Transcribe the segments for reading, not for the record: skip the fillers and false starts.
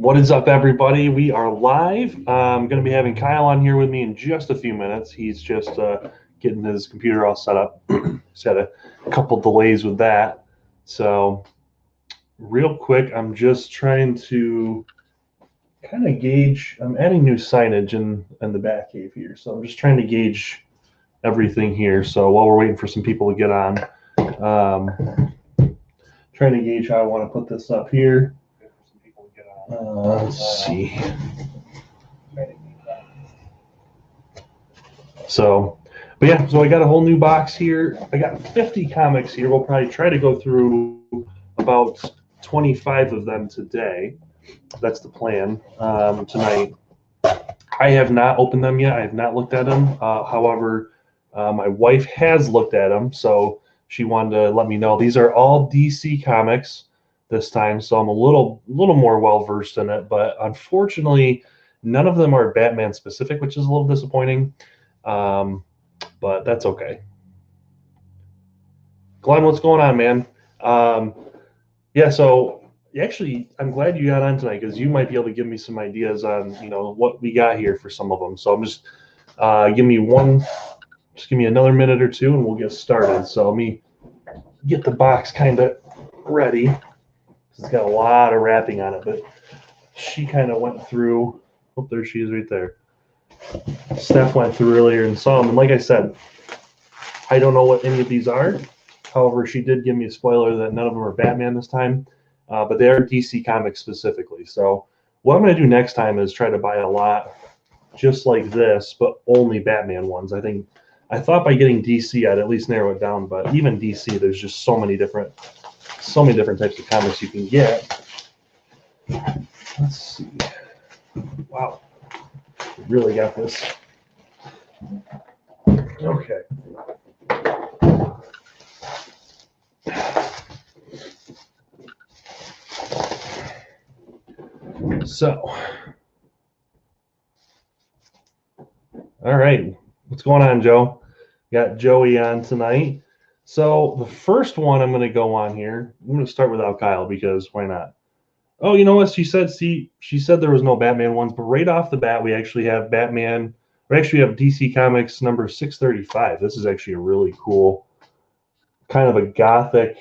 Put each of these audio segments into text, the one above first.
What is up, everybody? We are live. I'm going to be having Kyle on here with me in just a few minutes. He's just getting his computer all set up. He's had a couple delays with that. So real quick, I'm just trying to kind of gauge. I'm adding new signage in the back cave here. So I'm just trying to gauge everything here. So while we're waiting for some people to get on, trying to gauge how I want to put this up here. Let's see. So, but yeah, so I got a whole new box here. I got 50 comics here. We'll probably try to go through about 25 of them today. That's the plan tonight. I have not opened them yet. I have not looked at them. However, my wife has looked at them, so she wanted to let me know. These are all DC comics this time, so I'm a little more well versed in it. But unfortunately, none of them are Batman specific, which is a little disappointing. But that's okay. Glenn, what's going on, man? Yeah, so actually, I'm glad you got on tonight because you might be able to give me some ideas on what we got here for some of them. So I'm just give me another minute or two, and we'll get started. So let me get the box kind of ready. It's got a lot of wrapping on it, but she kind of went through. Oh, there she is right there. Steph went through earlier and saw them. And like I said, I don't know what any of these are. However, she did give me a spoiler that none of them are Batman this time, but they are DC Comics specifically. So what I'm going to do next time is try to buy a lot just like this, but only Batman ones. I thought by getting DC, I'd at least narrow it down. But even DC, there's just so many different types of comics you can get. Let's see. Wow. Really got this. Okay. So, all right. What's going on, Joe? Got Joey on tonight. So the first one I'm going to go on here, I'm going to start without Kyle because why not? Oh, you know what? She said there was no Batman ones, but right off the bat, we actually have Batman. We actually have DC Comics number 635. This is actually a really cool, kind of a gothic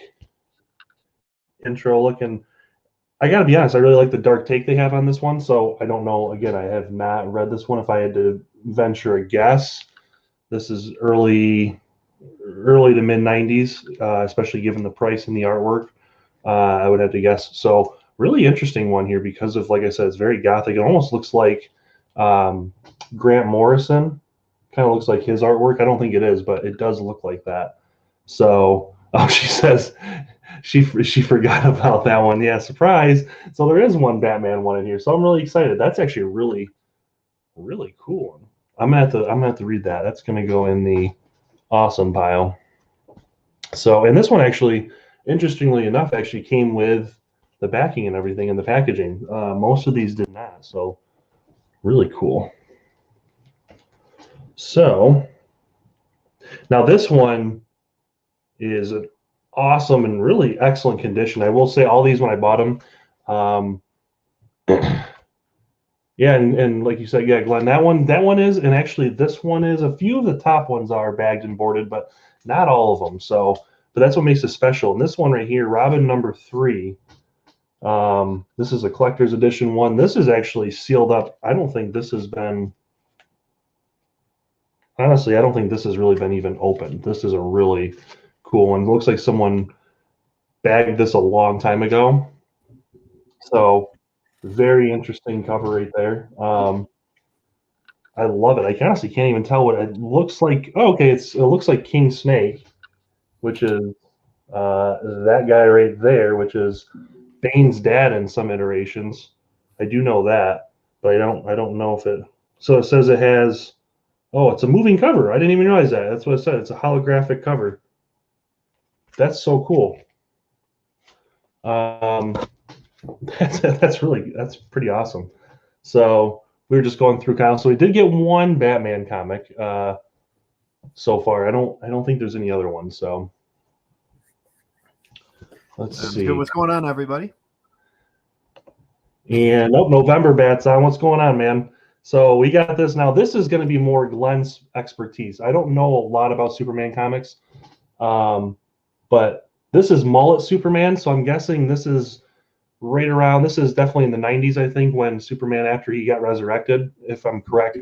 intro looking. I got to be honest, I really like the dark take they have on this one. So I don't know. Again, I have not read this one. If I had to venture a guess, this is early to mid 90s, especially given the price and the artwork. I would have to guess. So really interesting one here because of, like I said, it's very gothic. It almost looks like Grant Morrison. Kind of looks like his artwork. I don't think it is, but it does look like that. So, she says she forgot about that one. Yeah, surprise. So there is one Batman one in here. So I'm really excited. That's actually a really, really cool one. I'm gonna have to read that. That's gonna go in the awesome pile. So, and this one actually, interestingly enough, actually came with the backing and everything in the packaging. Most of these did not, so really cool. So now this one is an awesome and really excellent condition. I will say all these when I bought them. Yeah, and like you said, yeah, Glenn, that one is, and actually this one is. A few of the top ones are bagged and boarded, but not all of them. So, but that's what makes it special. And this one right here, Robin number 3. This is a collector's edition one. This is actually sealed up. I don't think this has been. Honestly, I don't think this has really been even opened. This is a really cool one. It looks like someone bagged this a long time ago. So very interesting cover right there. I love it. I honestly can't even tell what it looks like. Oh, okay, it looks like King Snake, which is that guy right there, which is Bane's dad in some iterations. I do know that, but I don't know if it. So it says it has. Oh, it's a moving cover. I didn't even realize that. That's what it said. It's a holographic cover. That's so cool. That's pretty awesome. So we were just going through Kyle. So we did get one Batman comic so far. I don't think there's any other ones. So let's see. What's going on, everybody? And November Bat's on. What's going on, man? So we got this now. This is going to be more Glenn's expertise. I don't know a lot about Superman comics, but this is mullet Superman. So I'm guessing this is right around. This is definitely in the 90s, I think, when Superman after he got resurrected. If I'm correct,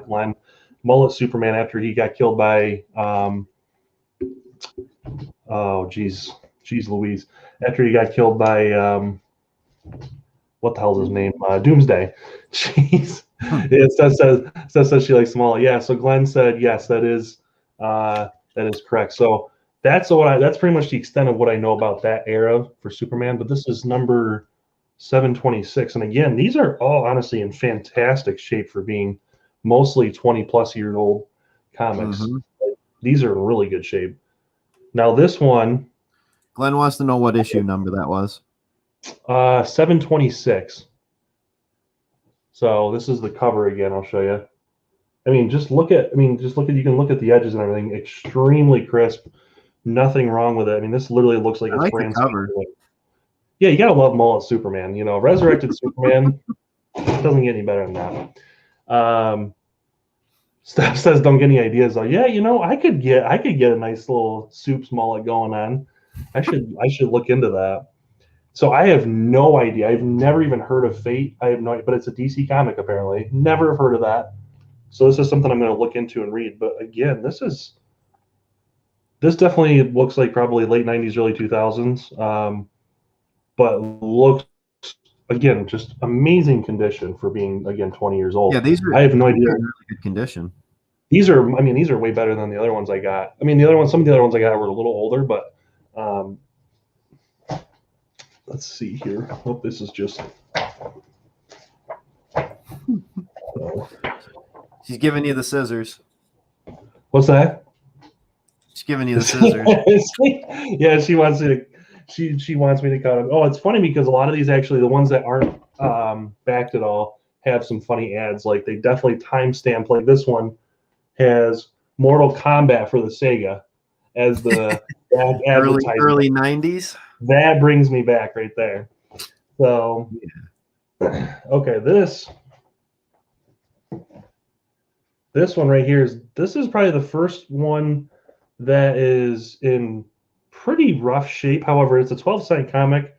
Glenn, mullet Superman after he got killed by. Oh, geez, Louise. After he got killed by. What the hell's his name? Doomsday. Jeez. It says she likes mullet. Yeah. So Glenn said yes. That is correct. So that's pretty much the extent of what I know about that era for Superman. But this is number 726, and again, these are all honestly in fantastic shape for being mostly 20-plus-year-old comics. Mm-hmm. These are in really good shape. Now this one, Glenn wants to know what issue number that was. 726. So this is the cover again. I'll show you. I mean, just look at. You can look at the edges and everything. Extremely crisp. Nothing wrong with it. I mean, this literally looks like it's brand cover. Yeah, you gotta love mullet Superman. You know, resurrected Superman doesn't get any better than that. Steph says, "Don't get any ideas." Though, yeah, you know, I could get a nice little Supes mullet going on. I should look into that. So I have no idea. I've never even heard of Fate. I have no idea, but it's a DC comic apparently. Never have heard of that. So this is something I'm going to look into and read. But again, this definitely looks like probably late 90s, early 2000s. But looks, again, just amazing condition for being, again, 20 years old. Yeah, I have no idea. In really good condition. These are way better than the other ones I got. I mean, some of the other ones I got were a little older, but let's see here. Oh, this is just. She's giving you the scissors. What's that? She's giving you the scissors. Yeah, she wants me to. She wants me to cut them. Oh, it's funny because a lot of these actually, the ones that aren't backed at all, have some funny ads. Like they definitely timestamp. Like this one has Mortal Kombat for the Sega as the early 90s. That brings me back right there. So, okay, this one right here this is probably the first one that is in pretty rough shape. However, it's a 12-cent comic,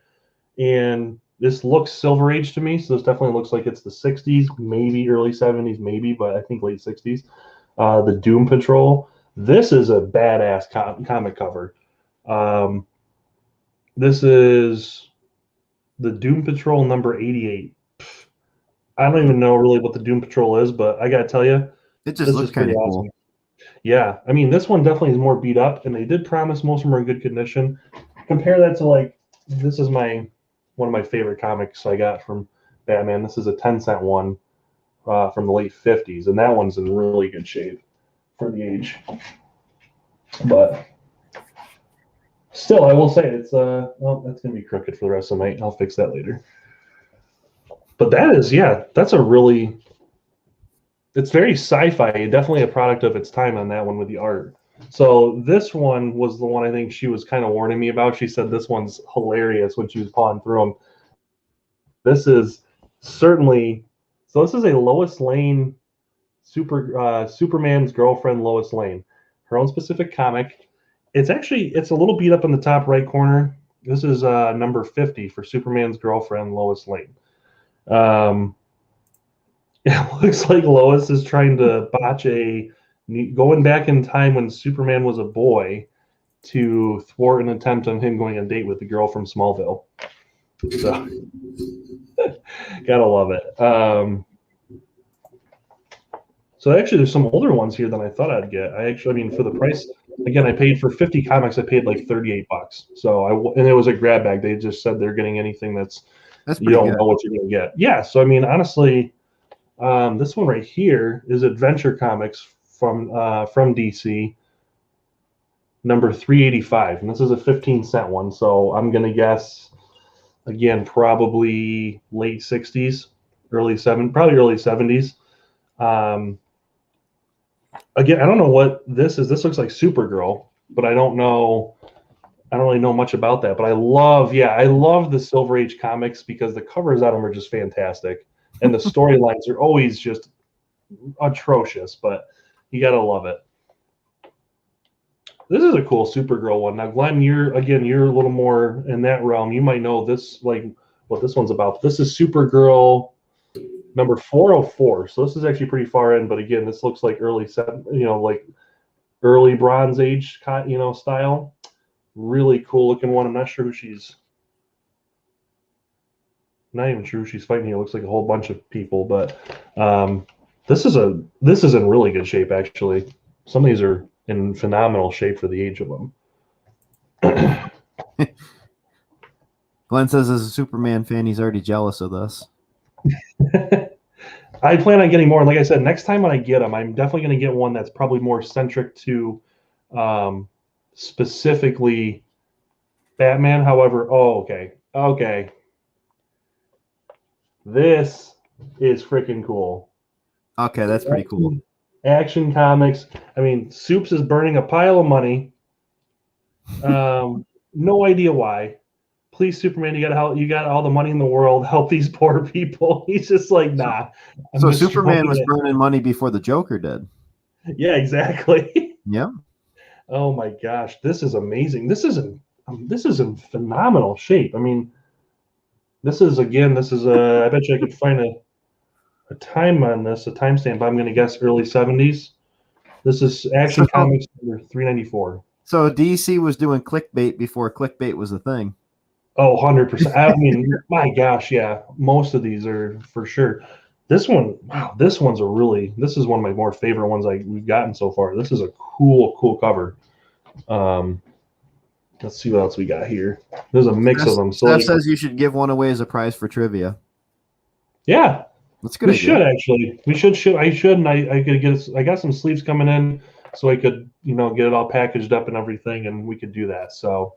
and this looks Silver Age to me. So this definitely looks like it's the 60s, maybe early 70s, maybe, but I think late 60s. The Doom Patrol. This is a badass comic cover. This is the Doom Patrol number 88. I don't even know really what the Doom Patrol is, but I got to tell you, it just looks kind of cool. Awesome. Yeah, I mean, this one definitely is more beat up, and they did promise most of them are in good condition. Compare that to, like, this is one of my favorite comics I got from Batman. This is a 10-cent one from the late 50s, and that one's in really good shape for the age. But still, I will say it's well, that's gonna be crooked for the rest of the night. I'll fix that later. But that's a really, it's very sci-fi. Definitely a product of its time on that one with the art. So this one was the one I think she was kind of warning me about. She said this one's hilarious when she was pawing through them. This is certainly, so this is a Lois Lane, Superman's girlfriend, Lois Lane. Her own specific comic. It's a little beat up in the top right corner. This is number 50 for Superman's girlfriend, Lois Lane. It looks like Lois is trying to botch going back in time when Superman was a boy to thwart an attempt on him going on a date with the girl from Smallville. So, gotta love it. So actually, there's some older ones here than I thought I'd get. For the price, again, I paid for 50 comics. I paid like $38. So and it was a grab bag. They just said they're getting anything that's you don't know what you're gonna get. Yeah. So I mean, honestly, this one right here is Adventure Comics from DC, number 385, and this is a 15-cent one. So I'm gonna guess, again, probably late 60s, probably early 70s. Again, I don't know what this is. This looks like Supergirl, but I don't know. I don't really know much about that, but I love the Silver Age comics because the covers on them are just fantastic, and the storylines are always just atrocious. But you gotta love it. This is a cool Supergirl one. Now, Glenn, you're a little more in that realm. You might know this, like what this one's about. This is Supergirl number 404. So this is actually pretty far in, but again, this looks like early Bronze Age, style. Really cool looking one. I'm not sure who she's. Not even sure who she's fighting here. It looks like a whole bunch of people, but this is in really good shape actually. Some of these are in phenomenal shape for the age of them. Glenn says, as a Superman fan, he's already jealous of this. I plan on getting more. And like I said, next time when I get them, I'm definitely going to get one that's probably more centric to specifically Batman. However, okay. This is freaking cool. Okay, that's pretty cool. Action Comics. I mean, Soups is burning a pile of money. No idea why. Please, Superman, you got all the money in the world. Help these poor people. He's just like, nah. So Superman was burning money before the Joker did. Yeah, exactly. Yeah. Oh my gosh, this is amazing. This is in phenomenal shape. I mean, this is I bet you I could find a time on this, a timestamp. I'm going to guess early 70s. This is Action Comics number 394. So DC was doing clickbait before clickbait was a thing. Oh, 100%. I mean, my gosh, yeah. Most of these are for sure. This one, wow, this is one of my more favorite ones we've gotten so far. This is a cool cover. Let's see what else we got here. There's a mix of them. Steph says you should give one away as a prize for trivia. Yeah. That's good. We should actually. We should. I should. And I could get. I got some sleeves coming in, so I could, get it all packaged up and everything, and we could do that. So,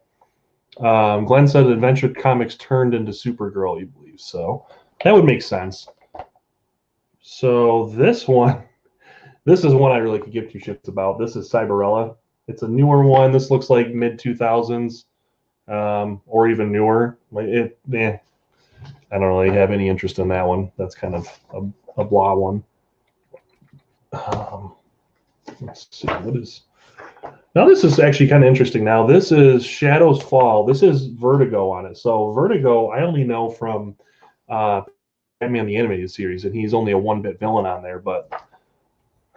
Glenn said Adventure Comics turned into Supergirl. You believe so? That would make sense. So this is one I really could give two shits about. This is Cyberella. It's a newer one. This looks like mid 2000s, or even newer. I don't really have any interest in that one. That's kind of a blah one. Let's see. Now this is actually kind of interesting. Now this is Shadows Fall. This is Vertigo on it. So Vertigo, I only know from Batman the Animated Series, and he's only a one-bit villain on there. But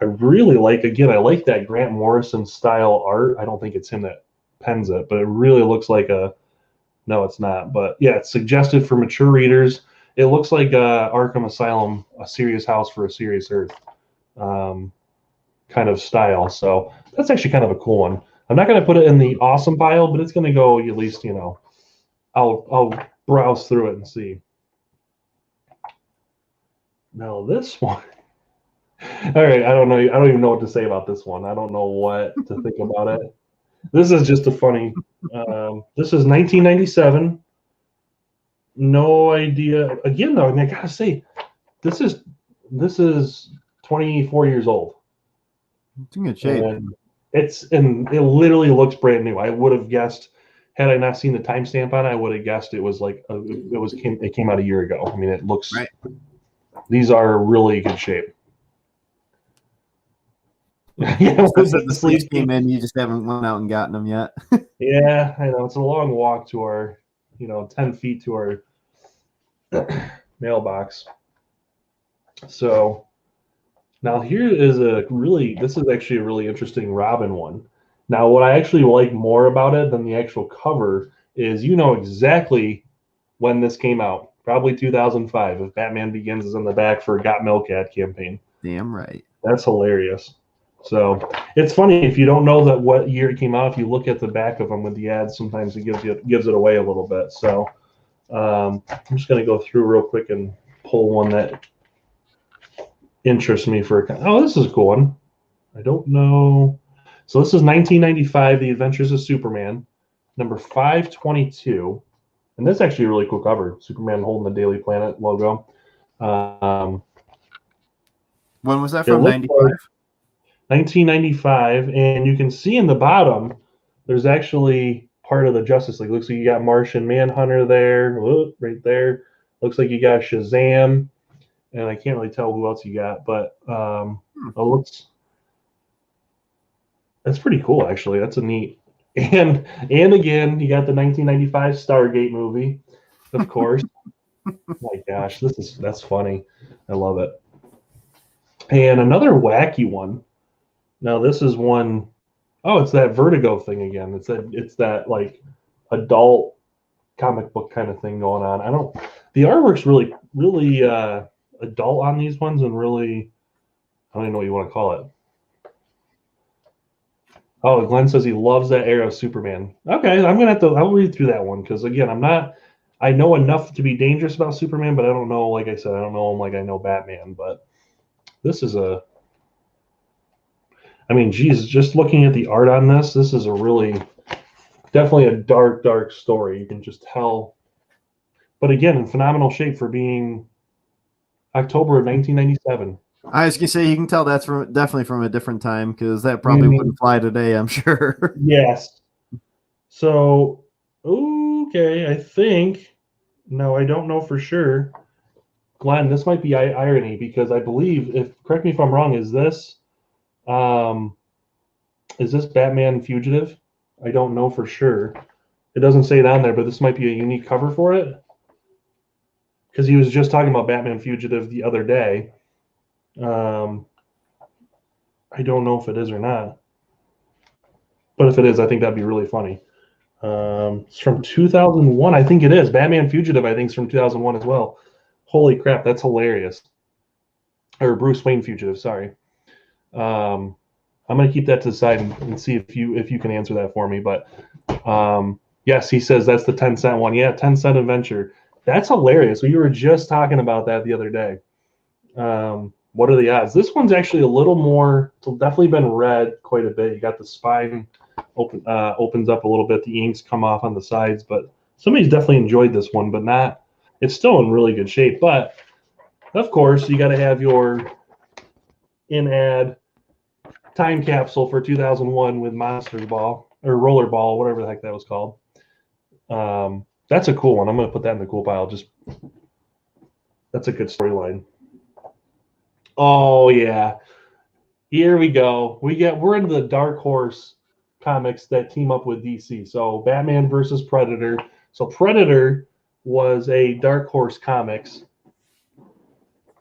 I really like that Grant Morrison style art. I don't think it's him that pens it, but it really looks like no, it's not. But yeah, it's suggested for mature readers. It looks like Arkham Asylum, a serious house for a serious earth kind of style. So that's actually kind of a cool one. I'm not going to put it in the awesome pile, but it's going to go at least, I'll browse through it and see. Now this one. All right, I don't know. I don't even know what to say about this one. I don't know what to think about it. This is just a funny. This is 1997. No idea. Again, though, I gotta say, this is 24 years old. It's in good shape. And it literally looks brand new. I would have guessed, had I not seen the timestamp on it, I would have guessed it was like it came out a year ago. I mean, it looks. Right. These are really good shape. Yeah, the sleeves came in. You just haven't went out and gotten them yet. Yeah, I know. It's a long walk to our, 10 feet to our mailbox. So now here is this is actually a really interesting Robin one. Now, what I actually like more about it than the actual cover is exactly when this came out. Probably 2005. If Batman Begins is in the back for Got Milk ad campaign. Damn right. That's hilarious. So it's funny if you don't know that what year it came out. If you look at the back of them with the ads, sometimes it gives it away a little bit. So I'm just going to go through real quick and pull one that interests me this is a cool one. I don't know. So this is 1995, The Adventures of Superman, number 522. And that's actually a really cool cover. Superman holding the Daily Planet logo. When was that from? 95? 1995, and you can see in the bottom there's actually part of the Justice League. Looks like you got Martian Manhunter there, right there. Looks like you got Shazam, and I can't really tell who else you got, but that's pretty cool actually. That's a neat. And again, you got the 1995 Stargate movie, of course. My gosh, that's funny. I love it. And another wacky one. Now this is one oh, it's that Vertigo thing again. It's that like adult comic book kind of thing going on. The artwork's really adult on these ones and really I don't even know what you want to call it. Oh, Glenn says he loves that era of Superman. Okay, I'll read through that one because again, I know enough to be dangerous about Superman, but I don't know, like I said, I don't know him like I know Batman, but this is geez, just looking at the art on this is definitely a dark story. You can just tell. But again, in phenomenal shape for being October of 1997. I was gonna say you can tell that's definitely from a different time because that probably wouldn't fly today, I'm sure. Yes. So, okay, I think. No, I don't know for sure. Glenn, this might be irony because I believe, correct me if I'm wrong, is this Batman Fugitive? I don't know for sure. It doesn't say it on there, but this might be a unique cover for it. Because he was just talking about Batman Fugitive the other day. I don't know if it is or not. But if it is, I think that'd be really funny. It's from 2001. I think it is. Batman Fugitive, I think, is from 2001 as well. Holy crap, that's hilarious. Or Bruce Wayne Fugitive, sorry. I'm going to keep that to the side and see if you can answer that for me. But yes, he says that's the 10-cent one. Yeah, 10-cent adventure. That's hilarious. We were just talking about that the other day. What are the odds? This one's actually a little more. It's definitely been read quite a bit. You got the spine opens up a little bit. The inks come off on the sides, but somebody's definitely enjoyed this one, but not. It's still in really good shape. But of course, you got to have your in-ad time capsule for 2001 with Monsters Ball or Roller Ball, whatever the heck that was called. That's a cool one. I'm going to put that in the cool pile. That's a good storyline. Oh yeah, here we go. We're into the Dark Horse comics that team up with DC. So Batman versus Predator. So Predator was a Dark Horse Comics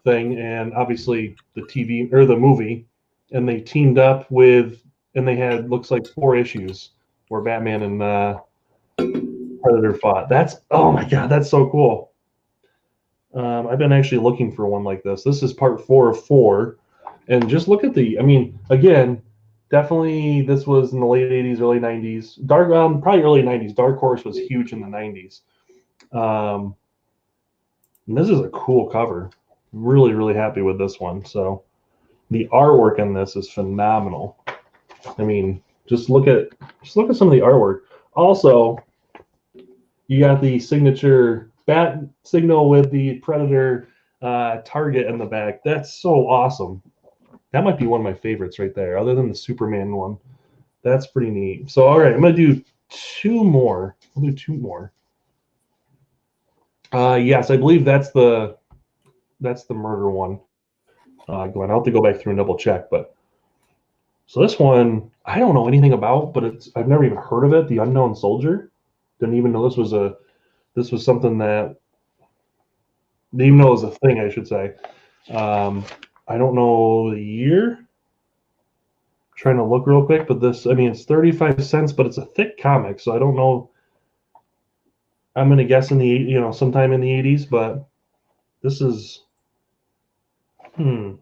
thing, and obviously the TV or the movie, and they teamed up with, and they had looks like 4 issues where Batman and Predator fought. Oh my god, that's so cool. I've been actually looking for one like this. This is part 4 of 4, and just look at again, definitely this was in the late 80s, early 90s. Probably early 90s. Dark Horse was huge in the 90s. And this is a cool cover. Really, really happy with this one. So the artwork in this is phenomenal. Just look at some of the artwork. Also, you got the signature bat signal with the Predator target in the back. That's so awesome. That might be one of my favorites right there, other than the Superman one. That's pretty neat. So, all right, I'm going to do 2 more. I'll do 2 more. Yes, I believe that's the murder one. Glenn, I'll have to go back through and double check. But so this one, I don't know anything about, but I've never even heard of it. The Unknown Soldier. Didn't even know this was something that didn't even know it was a thing, I should say. I don't know the year. I'm trying to look real quick, but it's 35 cents, but it's a thick comic, so I don't know. I'm gonna guess sometime in the 80s, but this is I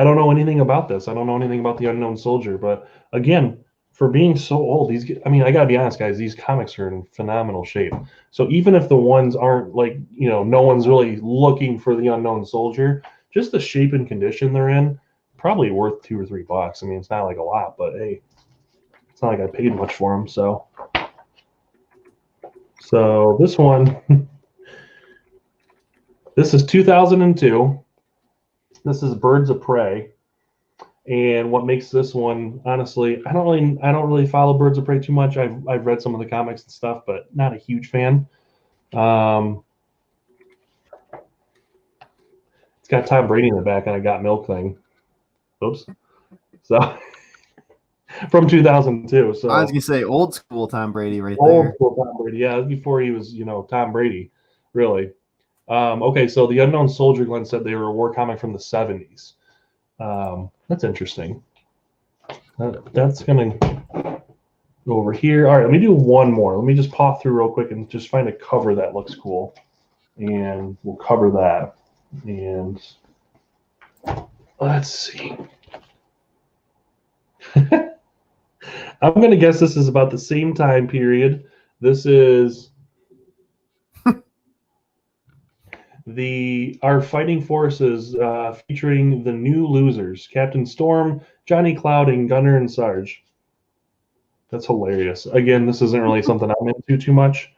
don't know anything about this. I don't know anything about the Unknown Soldier, but again, for being so old, I gotta be honest, guys, these comics are in phenomenal shape. So even if the ones aren't no one's really looking for the Unknown Soldier, just the shape and condition they're in, probably worth $2 or $3. It's not like a lot, but hey, it's not like I paid much for them. So this one, this is 2002. This is Birds of Prey. And what makes this one, honestly, I don't really follow Birds of Prey too much. I've read some of the comics and stuff, but not a huge fan. It's got Tom Brady in the back on a Got Milk thing. Oops. So from 2002. So I was gonna say old school Tom Brady right old there. school Tom Brady. Yeah, before he was, Tom Brady, really. Okay, so the Unknown Soldier, Glenn said they were a war comic from the 70s. That's interesting. That's going to go over here. All right, let me do one more. Let me just pop through real quick and just find a cover that looks cool. And we'll cover that. And let's see. I'm going to guess this is about the same time period. This is our fighting forces featuring the new losers, Captain Storm, Johnny Cloud, and Gunner and Sarge. That's hilarious. Again, this isn't really something I'm into too much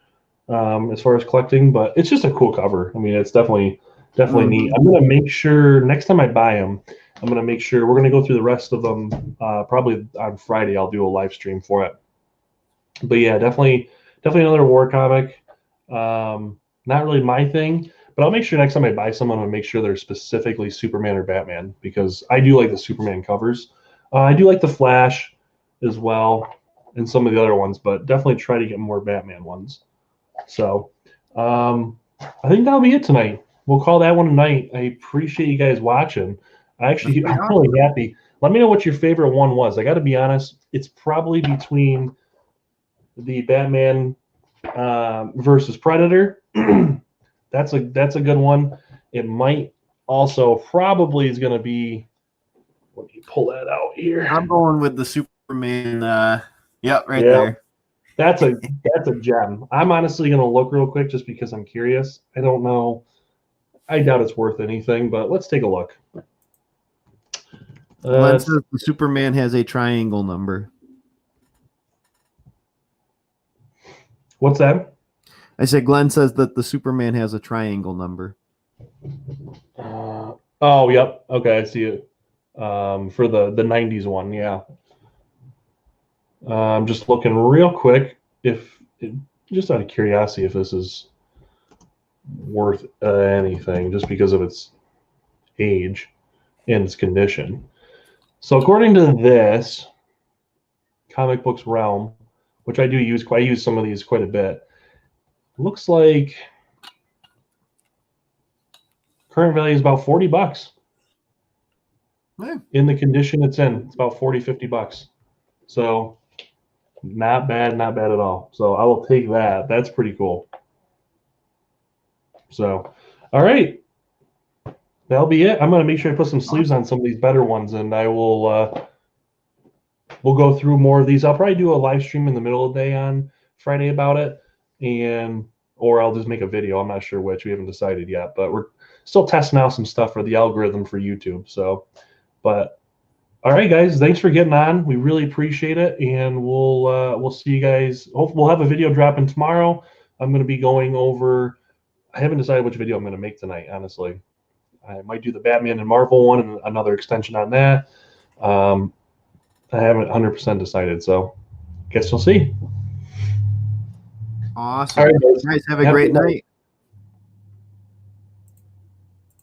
as far as collecting, but it's just a cool cover. I mean, it's definitely neat. I'm going to make sure next time I buy them, I'm going to make sure we're going to go through the rest of them. Probably on Friday, I'll do a live stream for it. But yeah, definitely another war comic. Not really my thing. But I'll make sure next time I buy someone, I'll make sure they're specifically Superman or Batman, because I do like the Superman covers. I do like the Flash as well and some of the other ones, but definitely try to get more Batman ones. So I think that'll be it tonight. We'll call that one a night. I appreciate you guys watching. I'm really happy. Let me know what your favorite one was. I got to be honest, it's probably between the Batman versus Predator. That's a good one. It might also probably is going to be. Let me pull that out here. I'm going with the Superman. There. That's a gem. I'm honestly going to look real quick just because I'm curious. I don't know. I doubt it's worth anything, but let's take a look. Glenn says the Superman has a triangle number. What's that? I said Glenn says that the Superman has a triangle number. Oh, yep. Okay, I see it. For the 90s one, yeah. I'm just looking real quick just out of curiosity if this is worth anything, just because of its age and its condition. So according to this comic books realm, which I use some of these quite a bit, looks like current value is about $40. Yeah. In the condition it's in, it's about $40-$50. So not bad at all. So I will take that. That's pretty cool. So, all right. That'll be it. I'm going to make sure I put some sleeves on some of these better ones, and I will we'll go through more of these. I'll probably do a live stream in the middle of the day on Friday about it, or I'll just make a video. I'm not sure which. We haven't decided yet, but we're still testing out some stuff for the algorithm for YouTube. So, but all right, guys, thanks for getting on. We really appreciate it, and we'll see you guys. We'll have a video dropping tomorrow. I'm going to be going over. I haven't decided which video I'm going to make tonight, honestly. I might do the Batman and Marvel one and another extension on that. I haven't 100% decided, so guess we'll see. Awesome. All right, guys, have a great night.